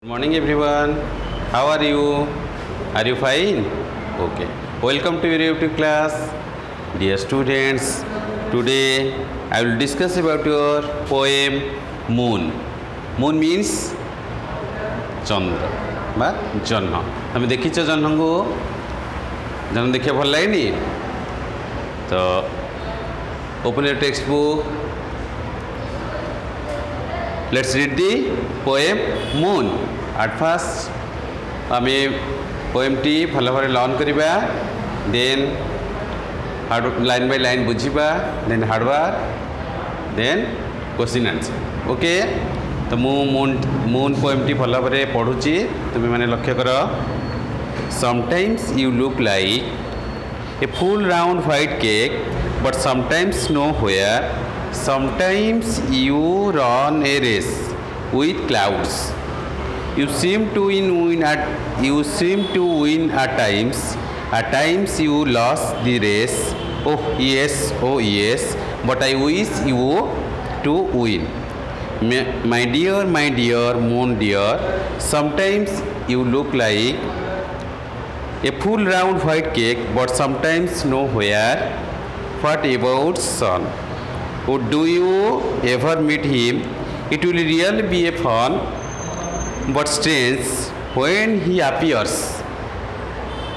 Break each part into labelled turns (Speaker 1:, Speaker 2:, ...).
Speaker 1: Good morning everyone. How are you? Are you fine? Okay. Welcome to your YouTube class. Dear students, today I will discuss about your poem Moon. Moon means चंद्र बा जह्न. तुम देखिଛ जह्न को? जह्न देखिए भल लगेनी? तो open your textbook. Let's read the poem Moon. At first आमे poem टी भल भाव लर्न करिबा, देन लाइन बाय लाइन बुझिबा, then hard work, then question answer. Okay. तो मून पोएम टी भल भाव पढ़ुची, तुम्हें माने लक्ष्य कर. Sometimes you look like a full round white cake but sometimes nowhere. Sometimes you run a race with clouds. You seem to win at times. At times you lost the race. Oh yes. But I wish you to win. My dear moon dear. Sometimes you look like a full round white cake, but sometimes nowhere. What about sun? Oh, do you ever meet him? It will really be a fun, but strange when he appears.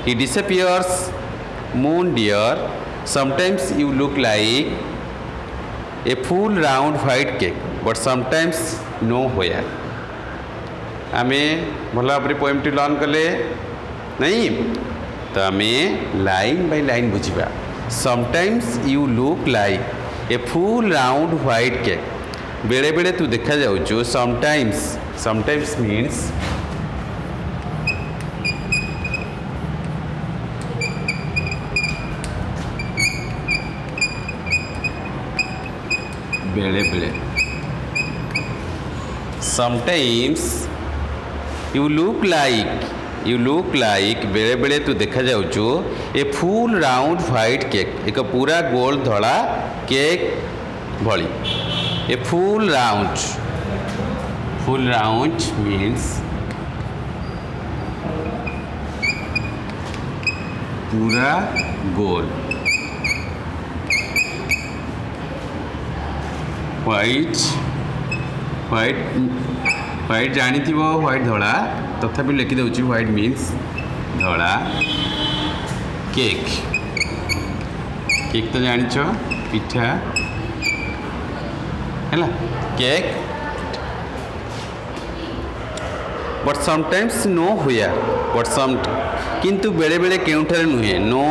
Speaker 1: He disappears. Moon dear, sometimes you look like a full round white cake, but sometimes nowhere. आमे भला भाव poem T learn कले नहीं, तो आमे line by line बुझिबा. Sometimes you look like a full round white cake. बेले बेले तू देखा जाऊँ. समटाइम्स मीन्स बेले बेले. समटाइम्स यू लुक लाइक बेले बेले तू देखा जाऊँ a full round white cake. एक पूरा गोल धड़ा केक भली. ए फुल राउंड मीन्स पूरा गोल. व्हाइट जानी थी व्हाइट धड़ा, तथापि लिखि दउची व्हाइट मीन्स धड़ा. केक तो जानिछ पिठा है cake. But sometimes nowhere. किंतु बेले बेले केउठारे नुहे. नो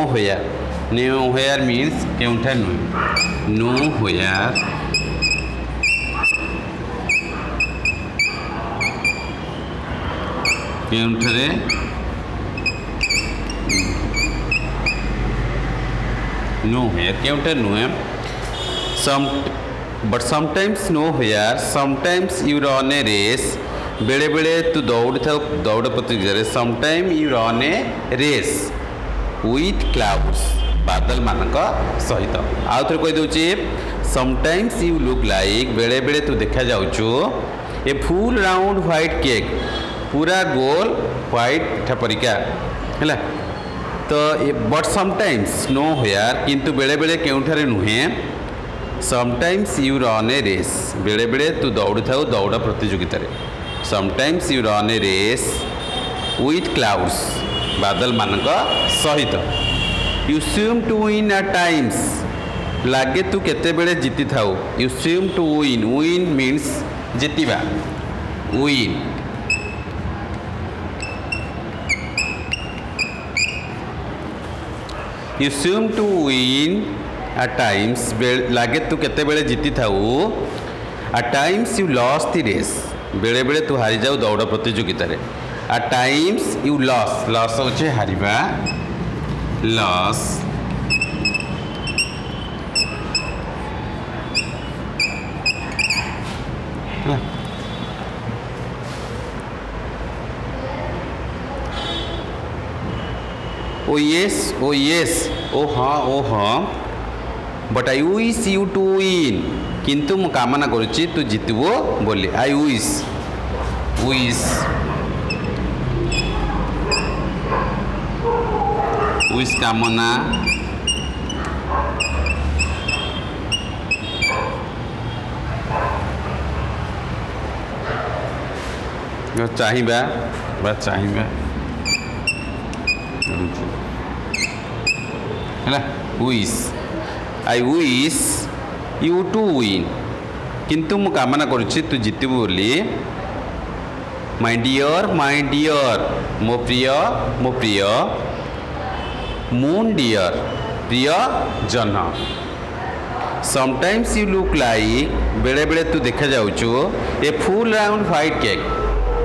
Speaker 1: व्हेयर मीन्स केउठारे नुहे. नो व्हेयर केउठारे केउठारे नुहे. But sometimes nowhere. Sometimes you run a race. बेले बेले तू दौड़ प्रतियोगिता. Sometime you run a race with clouds. बादल मानक सहित. आउ थे कहीदे. समटाइम्स यू लुक लाइक बेले बेले तू देखा जाऊँ a full round white cake. पूरा गोल व्हाइट पिठा परिका है. तो बट समटाइम्स नो व्हेयर. किंतु बेले बेले केउठारे नुहे. Sometimes you run a race. बेले बेले तू दौड़ प्रतियोगिता. Sometimes you run a race with clouds. बादल मानक सहित. You seem to win at times. लागे तू केते बेले जीति थाउ. You seem to win means जीतिबा. Win. You seem to win at times. लागे तू केते बेले जीति थाउ. At times you lost the race. बेले बेले तू हारी जाऊ दौड़ प्रतियोगिता. एट टाइम्स यू लॉस होचे हारिबा. लॉस. ओ यस ओ हाँ. But I wish you to win. किंतु मु कामना करुच्ची तू जितबो बोली. आई विश wish कामना चाहिए बा चाहिए है wish I wish you to win किंतु मु कामना करुच्ची तू जितबू बोली माय डियर मो प्रिय मून डियर प्रिय जन समटाइम्स यू लुक लाइक बेले बेले तू देखा जाऊचु ए फुल राउंड व्हाइट केक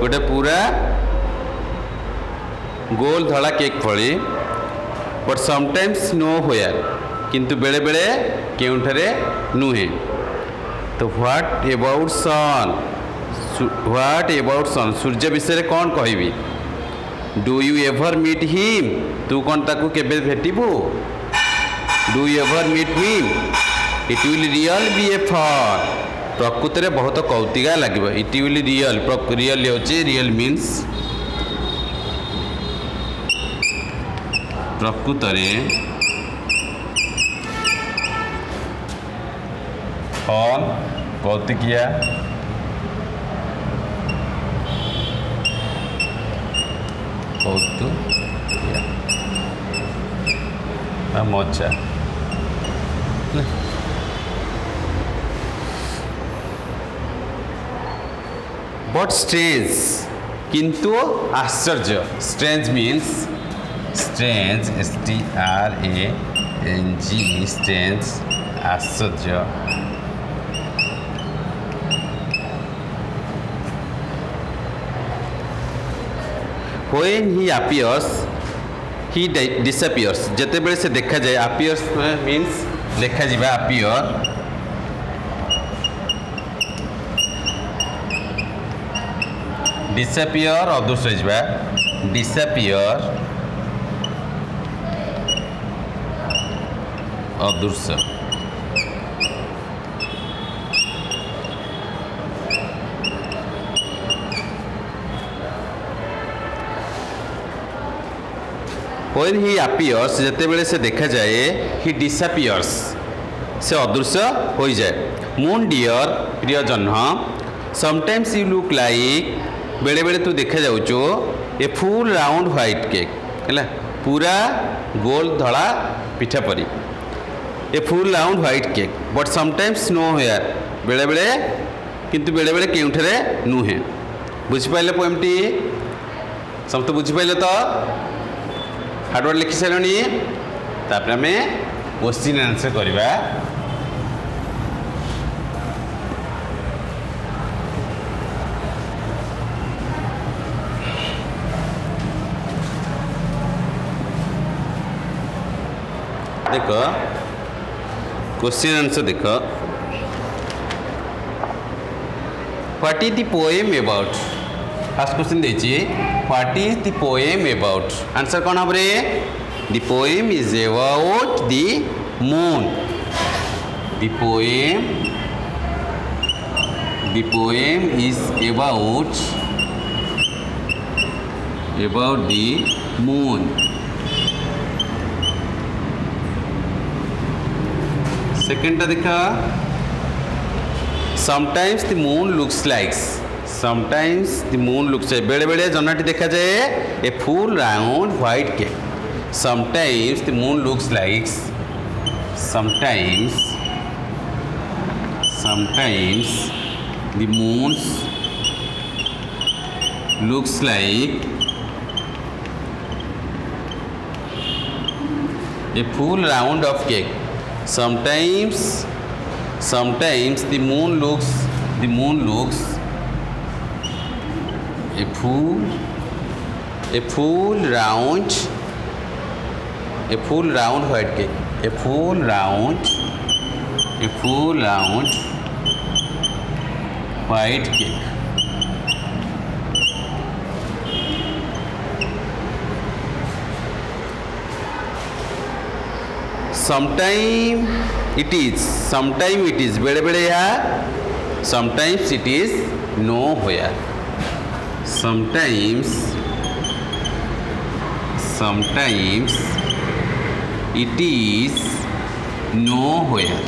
Speaker 1: गोटे पूरा गोल धड़ा केक भली बट समटाइम्स नो होयर किंतु बेले बेले केउंठरे नुहे तो व्हाट अबाउट सन सूर्य विषय कौन कहबी do you ever meet him तू कौन ताकू केबे भेटिबू do you ever meet him it will real be a fun प्रकृत में बहुत कौतिका लगे इट विल रियल होची रियल मीन्स प्रकृत फन कौतिकिया मजा बट स्ट्रेंज किंतु आश्चर्य strange means strange STRANG strange आश्चर्य when he appears he disappears जते बेले से देखा जाए appears means देखा जाए appear disappear अदृश्य जाए disappear अदृश्य when he appears जते बेले से देखा जाए he disappears से अदृश्य हो जाए मून डियर प्रिय जन्ह समटाइम्स यू लुक लाइक बेले बेले तू देखा जाऊचो a full round white cake है पूरा गोल धड़ा पिठा परी a full round white cake but sometimes nowhere बेले बेले किंतु बेले बेले केउठरे नुहे बुझिपारे पोएमटी समस्त बुझिपारे तो हार्डवर्ड लिखि सारे तापर आम क्वेश्चन आंसर करवा देख क्वेश्चन आंसर देख what is the poem about first question देछि what is the poem about answer कौन हम रे the poem is about the moon the poem is about the moon second देखा sometimes the moon looks likes sometimes the moon looks बेले बेले जन्नटी देखा जाए a full round white cake sometimes the moon looks likes sometimes the moon looks like a full round of cake sometimes the moon looks a full round white cake a full round white cake sometime it is बेले बेले या sometimes it is nowhere sometimes It is nowhere.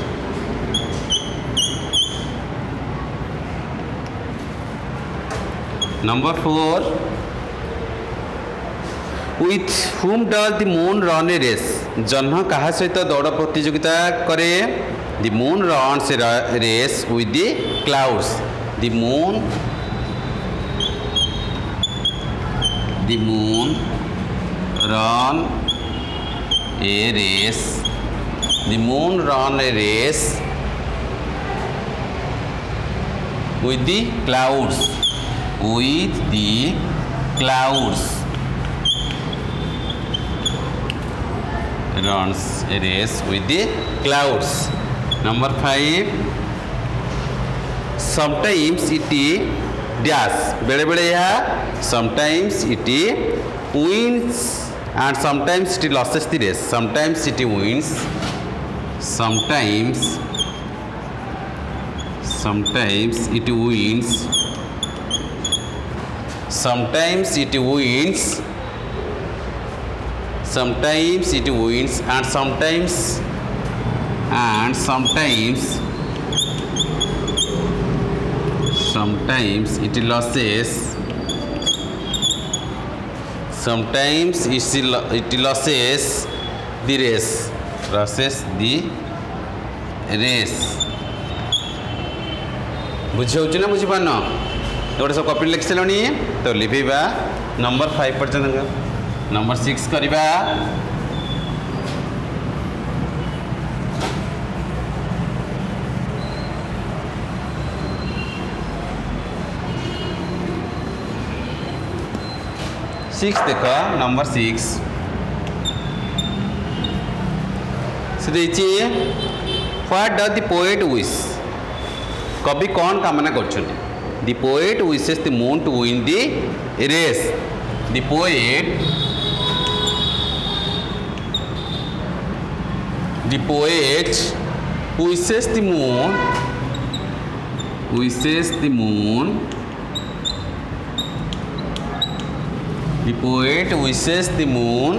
Speaker 1: Number 4. With whom does the moon run a race? जह्न कहा सहित दौड़ प्रतियोगिता करे? The moon runs a race with the clouds. The moon run a race. The moon run a race with the clouds. With the clouds. Runs a race with the clouds. Number 5. Sometimes it dash. बेले बेले यह sometimes it wins and sometimes it loses the race. Sometimes it wins. Sometimes it wins. Sometimes it wins. Sometimes it wins and sometimes it loses. Sometimes it loses the race. Loses the race. बुझे होची ना बुझी पान गोटे सब copy लिखि सारे तो लिखा नंबर 5 पर्यंत नंबर 6 करवा देख नंबर 6 से what does the poet wish कवि कौन कामना कर The poet wishes the moon to win the race. The poet wishes the moon the poet wishes the moon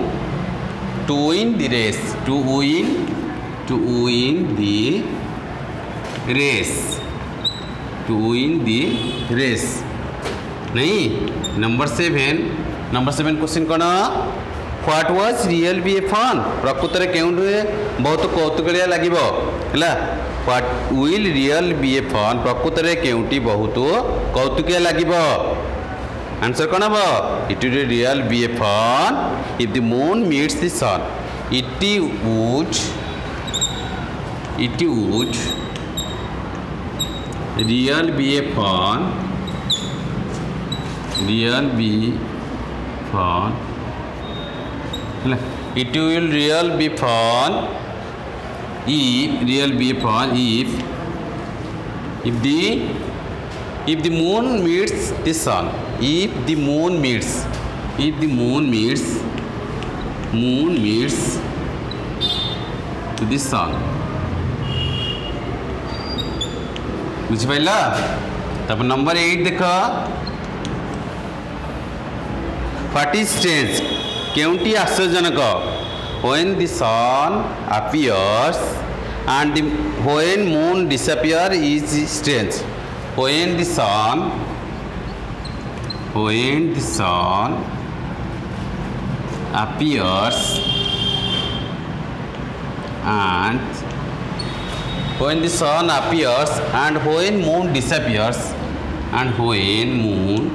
Speaker 1: to win the race. To win the race. To win the race. नहीं number 7 question कौन what was real be a fun प्रकृत में क्यों बहुत कौतुकलिया लगे what will real be a fun प्रकृत में क्योंटी बहुत कौतुकिया लगे आंसर कौन हम it will real be a fun if the moon meets the sun it would real be a fun it will real be fun if the moon meets the sun if the moon meets the sun बुझिपारा तब number 8 देख what is strange क्योंटी आश्चर्यजनक when the sun appears and when moon disappear is strange when the sun appears and when the sun appears and when moon disappears and when moon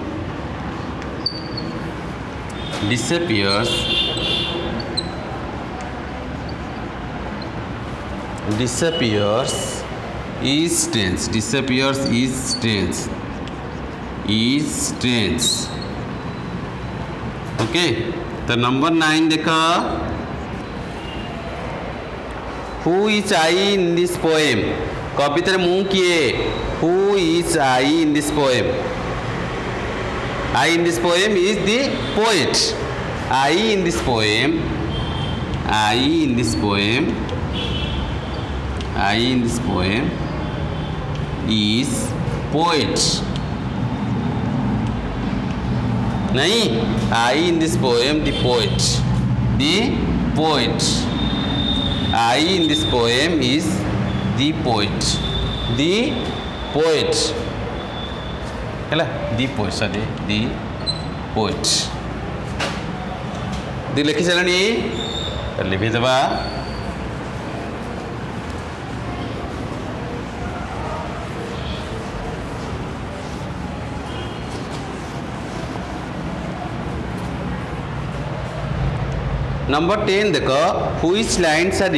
Speaker 1: disappears is strange okay तो number 9 देखा Who is I in this poem? कविता मु किए Who is I in this poem? I in this poem is the poet. I in this poem is poet. नहीं I in this poem the poet. I in this poem is the poet. The poet. Hela the poet sorry the poet. The लिखी चलनी लिखी दबा Number 10 देखो which lines are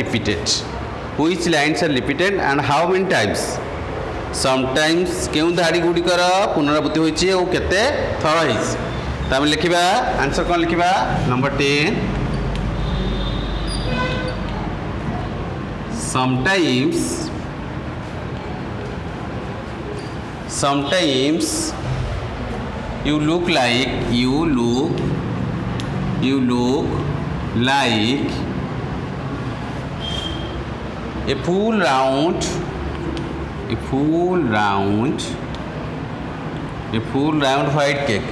Speaker 1: repeated and how many times sometimes केउं धाड़ी गुड़िकर पुनरावृत्ति होइछि ओ केते थर होइछि त हम लिखिबा आंसर कोन लिखिबा number 10 sometimes you look like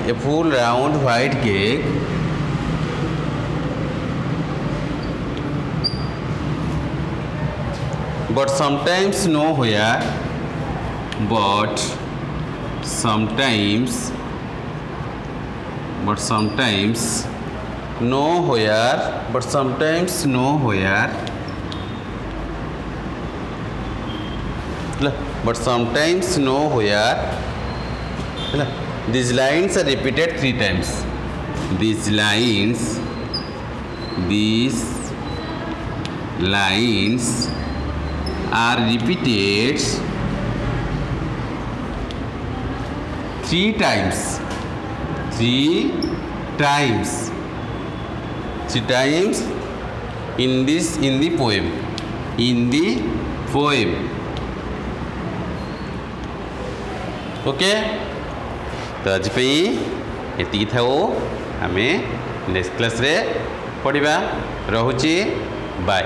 Speaker 1: a full round white cake but sometimes nowhere but sometimes nowhere these lines are repeated 3 times these lines are repeated 3 times in the poem okay तो आज एति थाओ आमे next class रे पढ़िबा रहुची bye.